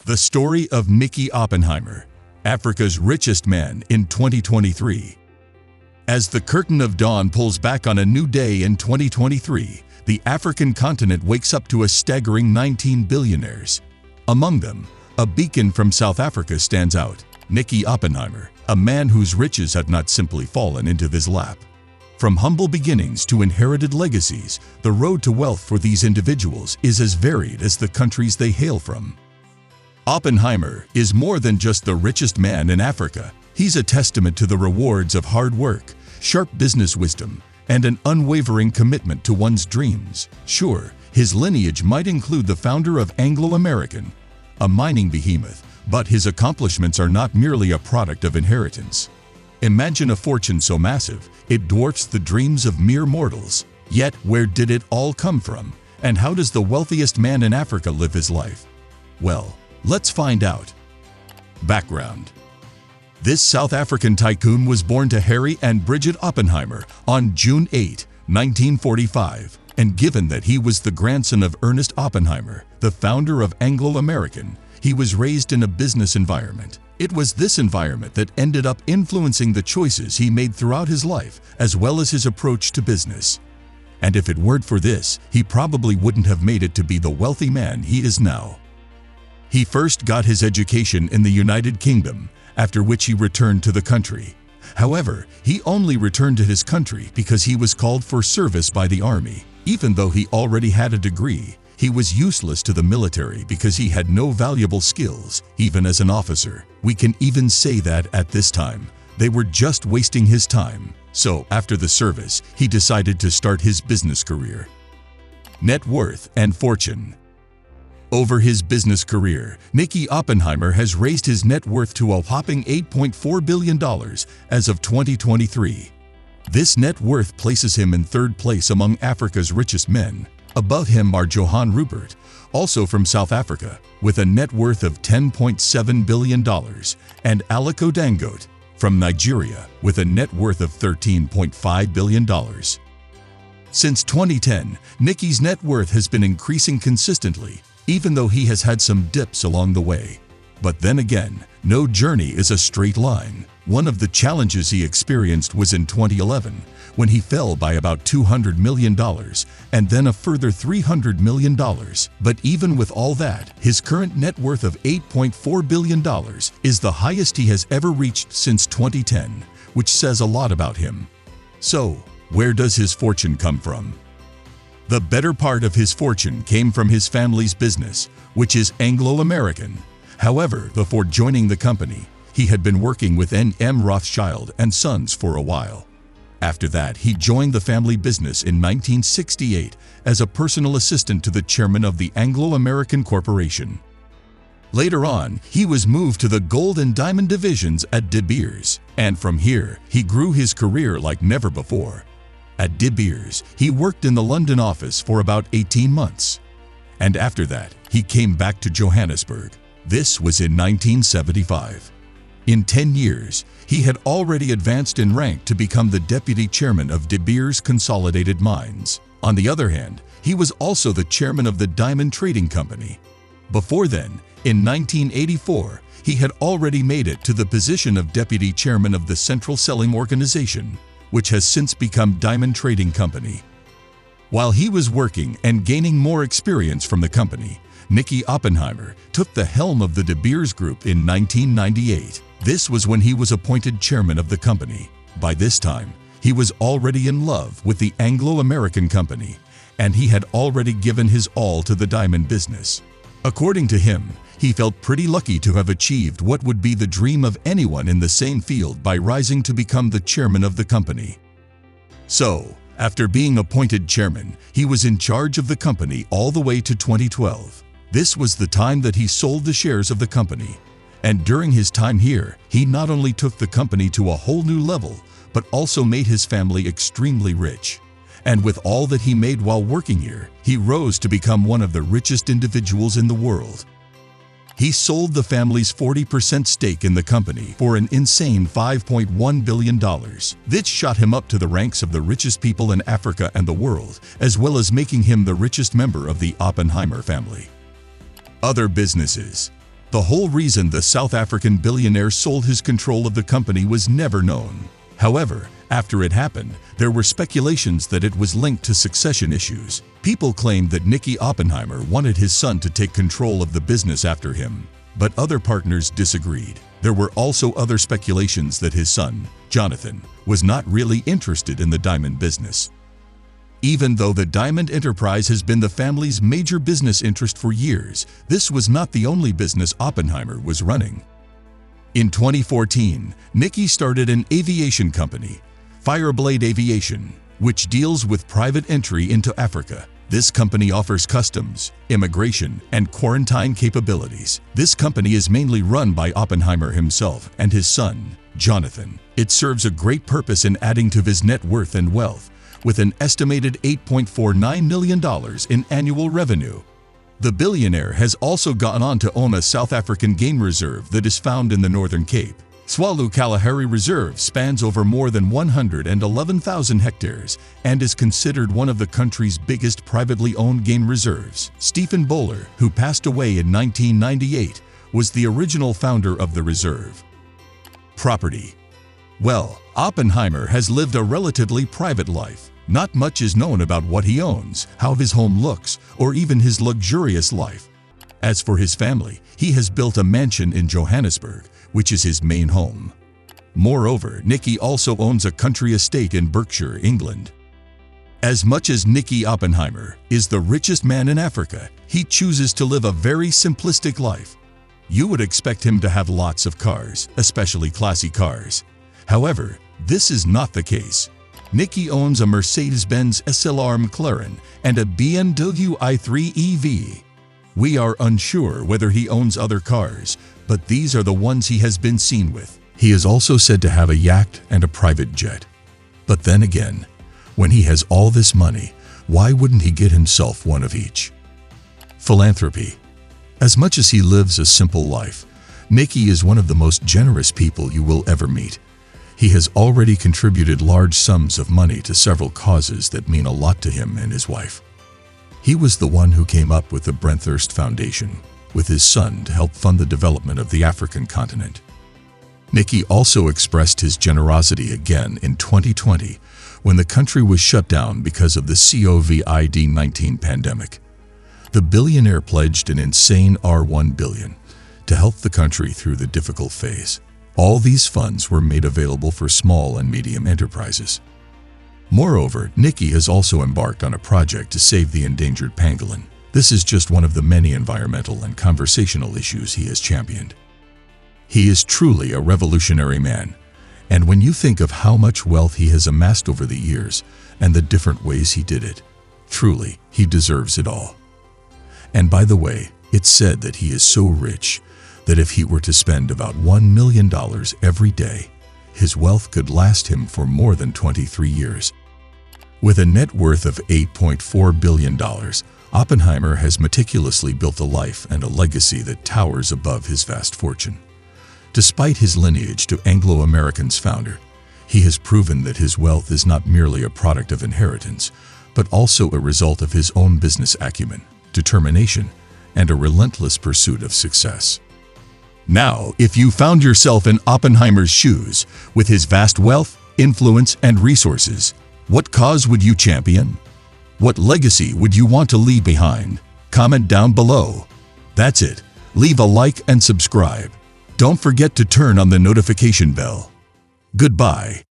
The story of Nicky Oppenheimer, Africa's richest man in 2023. As the curtain of dawn pulls back on a new day in 2023, the African continent wakes up to a staggering 19 billionaires. Among them, a beacon from South Africa stands out, Nicky Oppenheimer, a man whose riches have not simply fallen into his lap. From humble beginnings to inherited legacies, the road to wealth for these individuals is as varied as the countries they hail from. Oppenheimer is more than just the richest man in Africa. He's a testament to the rewards of hard work, sharp business wisdom, and an unwavering commitment to one's dreams. Sure, his lineage might include the founder of Anglo American, a mining behemoth, but his accomplishments are not merely a product of inheritance. Imagine a fortune so massive, it dwarfs the dreams of mere mortals. Yet, where did it all come from? And how does the wealthiest man in Africa live his life? Well, let's find out. Background. This South African tycoon was born to Harry and Bridget Oppenheimer on June 8, 1945, and given that he was the grandson of Ernest Oppenheimer, the founder of Anglo American, he was raised in a business environment. It was this environment that ended up influencing the choices he made throughout his life, as well as his approach to business. And if it weren't for this, he probably wouldn't have made it to be the wealthy man he is now. He first got his education in the United Kingdom, after which he returned to the country. However, he only returned to his country because he was called for service by the army. Even though he already had a degree, he was useless to the military because he had no valuable skills, even as an officer. We can even say that at this time, they were just wasting his time. So, after the service, he decided to start his business career. Net worth and fortune. Over his business career, Nicky Oppenheimer has raised his net worth to a whopping $8.4 billion as of 2023. This net worth places him in third place among Africa's richest men. Above him are Johan Rupert, also from South Africa, with a net worth of $10.7 billion, and Aliko Dangote, from Nigeria, with a net worth of $13.5 billion. Since 2010, Nicky's net worth has been increasing consistently, even though he has had some dips along the way. But then again, no journey is a straight line. One of the challenges he experienced was in 2011, when he fell by about $200 million, and then a further $300 million. But even with all that, his current net worth of $8.4 billion is the highest he has ever reached since 2010, which says a lot about him. So, where does his fortune come from? The better part of his fortune came from his family's business, which is Anglo American. However, before joining the company, he had been working with N.M. Rothschild and Sons for a while. After that, he joined the family business in 1968 as a personal assistant to the chairman of the Anglo American Corporation. Later on, he was moved to the gold and diamond divisions at De Beers, and from here, he grew his career like never before. At De Beers, he worked in the London office for about 18 months. And after that, he came back to Johannesburg. This was in 1975. In 10 years, he had already advanced in rank to become the deputy chairman of De Beers Consolidated Mines. On the other hand, he was also the chairman of the Diamond Trading Company. Before then, in 1984, he had already made it to the position of deputy chairman of the Central Selling Organization, which has since become Diamond Trading Company. While he was working and gaining more experience from the company, Nicky Oppenheimer took the helm of the De Beers Group in 1998. This was when he was appointed chairman of the company. By this time, he was already in love with the Anglo American company, and he had already given his all to the diamond business. According to him, he felt pretty lucky to have achieved what would be the dream of anyone in the same field by rising to become the chairman of the company. So, after being appointed chairman, he was in charge of the company all the way to 2012. This was the time that he sold the shares of the company. And during his time here, he not only took the company to a whole new level, but also made his family extremely rich. And with all that he made while working here, he rose to become one of the richest individuals in the world. He sold the family's 40% stake in the company for an insane $5.1 billion. This shot him up to the ranks of the richest people in Africa and the world, as well as making him the richest member of the Oppenheimer family. Other businesses. The whole reason the South African billionaire sold his control of the company was never known. However, after it happened, there were speculations that it was linked to succession issues. People claimed that Nicky Oppenheimer wanted his son to take control of the business after him, but other partners disagreed. There were also other speculations that his son, Jonathan, was not really interested in the diamond business. Even though the diamond enterprise has been the family's major business interest for years, this was not the only business Oppenheimer was running. In 2014, Nicky started an aviation company, Fireblade Aviation, which deals with private entry into Africa. This company offers customs, immigration, and quarantine capabilities. This company is mainly run by Oppenheimer himself and his son, Jonathan. It serves a great purpose in adding to his net worth and wealth, with an estimated $8.49 million in annual revenue. The billionaire has also gone on to own a South African game reserve that is found in the Northern Cape. Swallow Kalahari Reserve spans over more than 111,000 hectares and is considered one of the country's biggest privately owned game reserves. Stephen Bowler, who passed away in 1998, was the original founder of the reserve. Property. Well, Oppenheimer has lived a relatively private life. Not much is known about what he owns, how his home looks, or even his luxurious life. As for his family, he has built a mansion in Johannesburg, which is his main home. Moreover, Nicky also owns a country estate in Berkshire, England. As much as Nicky Oppenheimer is the richest man in Africa, he chooses to live a very simplistic life. You would expect him to have lots of cars, especially classy cars. However, this is not the case. Nicky owns a Mercedes-Benz SLR McLaren and a BMW i3 EV. We are unsure whether he owns other cars, but these are the ones he has been seen with. He is also said to have a yacht and a private jet. But then again, when he has all this money, why wouldn't he get himself one of each? Philanthropy. As much as he lives a simple life, Nicky is one of the most generous people you will ever meet. He has already contributed large sums of money to several causes that mean a lot to him and his wife. He was the one who came up with the Brenthurst Foundation with his son to help fund the development of the African continent. Nicky also expressed his generosity again in 2020 when the country was shut down because of the COVID-19 pandemic. The billionaire pledged an insane R1 billion to help the country through the difficult phase. All these funds were made available for small and medium enterprises. Moreover, Nicky has also embarked on a project to save the endangered pangolin. This is just one of the many environmental and conversational issues he has championed. He is truly a revolutionary man, and when you think of how much wealth he has amassed over the years and the different ways he did it, truly, he deserves it all. And by the way, it's said that he is so rich that if he were to spend about $1 million every day, his wealth could last him for more than 23 years. With a net worth of $8.4 billion, Oppenheimer has meticulously built a life and a legacy that towers above his vast fortune. Despite his lineage to Anglo American's founder, he has proven that his wealth is not merely a product of inheritance, but also a result of his own business acumen, determination, and a relentless pursuit of success. Now, if you found yourself in Oppenheimer's shoes, with his vast wealth, influence, and resources, what cause would you champion? What legacy would you want to leave behind? Comment down below. That's it. Leave a like and subscribe. Don't forget to turn on the notification bell. Goodbye.